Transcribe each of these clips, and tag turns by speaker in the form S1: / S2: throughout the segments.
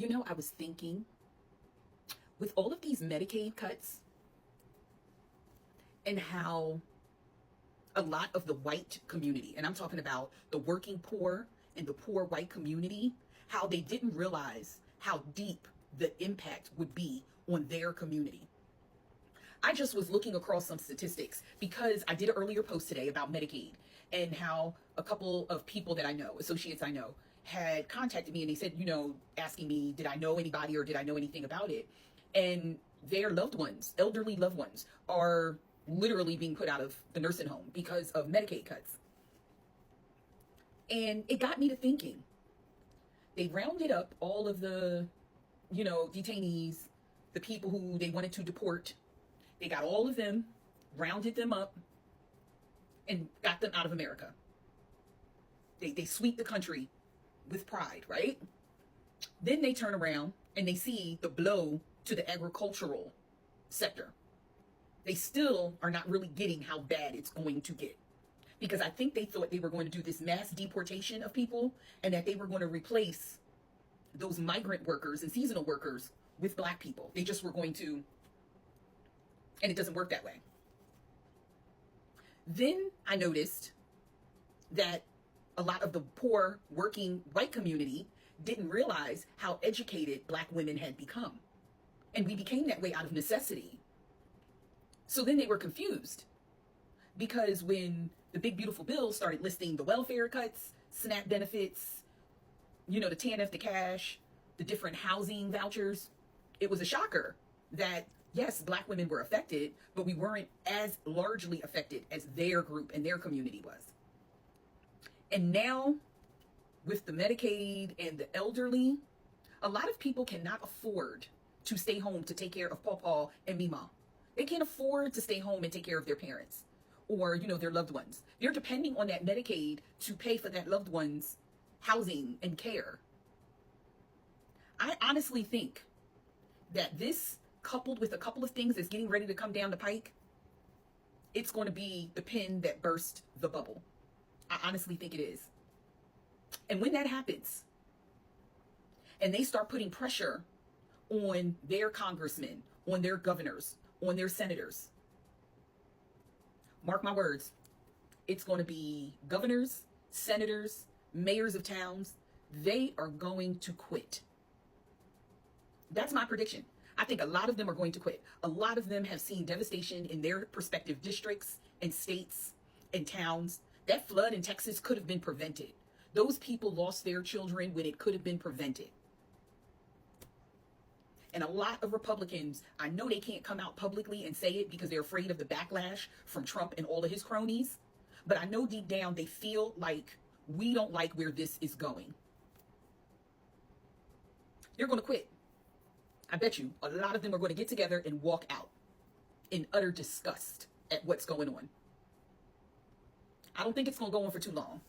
S1: I was thinking with all of these Medicaid cuts and how a lot of the white community, and I'm talking about the working poor and the poor white community, how they didn't realize how deep the impact would be on their community. I just was looking across some statistics because I did an earlier post today about Medicaid and how a couple of people that I know, associates I know, had contacted me and they said, asking me, did I know anybody or did I know anything about it? And their loved ones, elderly loved ones, are literally being put out of the nursing home because of Medicaid cuts. And it got me to thinking. They rounded up all of the, detainees, the people who they wanted to deport. They got all of them, rounded them up, and got them out of America. They sweep the country with pride, right? Then they turn around and they see the blow to the agricultural sector. They still are not really getting how bad it's going to get. Because I think they thought they were going to do this mass deportation of people and that they were going to replace those migrant workers and seasonal workers with black people. They just were going to, and it doesn't work that way. Then I noticed that a lot of the poor working white community didn't realize how educated black women had become. And we became that way out of necessity. So then they were confused because when the big beautiful bill started listing the welfare cuts, SNAP benefits, the TANF, the cash, the different housing vouchers, it was a shocker that yes, black women were affected, but we weren't as largely affected as their group and their community was. And now with the Medicaid and the elderly, a lot of people cannot afford to stay home to take care of Pawpaw and Mima. They can't afford to stay home and take care of their parents or, their loved ones. They're depending on that Medicaid to pay for that loved one's housing and care. I honestly think that this, coupled with a couple of things that's getting ready to come down the pike, it's going to be the pin that burst the bubble. I honestly think it is. And when that happens, and they start putting pressure on their congressmen, on their governors, on their senators, mark my words, it's going to be governors, senators, mayors of towns. They are going to quit. That's my prediction. I think a lot of them are going to quit. A lot of them have seen devastation in their respective districts and states and towns. That flood in Texas could have been prevented. Those people lost their children when it could have been prevented. And a lot of Republicans, I know they can't come out publicly and say it because they're afraid of the backlash from Trump and all of his cronies. But I know deep down they feel like we don't like where this is going. They're going to quit. I bet you a lot of them are going to get together and walk out in utter disgust at what's going on. I don't think it's going to go on for too long.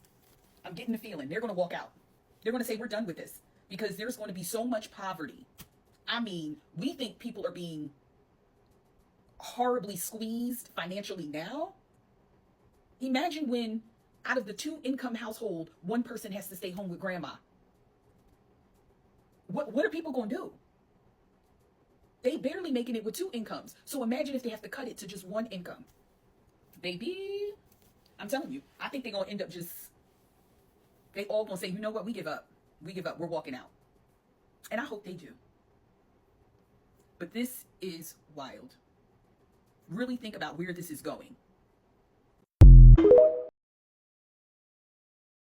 S1: I'm getting the feeling they're going to walk out. They're going to say we're done with this because there's going to be so much poverty. I mean, we think people are being horribly squeezed financially now. Imagine when out of the 2-income household, one person has to stay home with grandma. What are people going to do? They barely making it with 2 incomes. So imagine if they have to cut it to just 1 income. Baby, I'm telling you, I think they're going to end up they all going to say, you know what, we give up. We give up. We're walking out. And I hope they do. But this is wild. Really think about where this is going.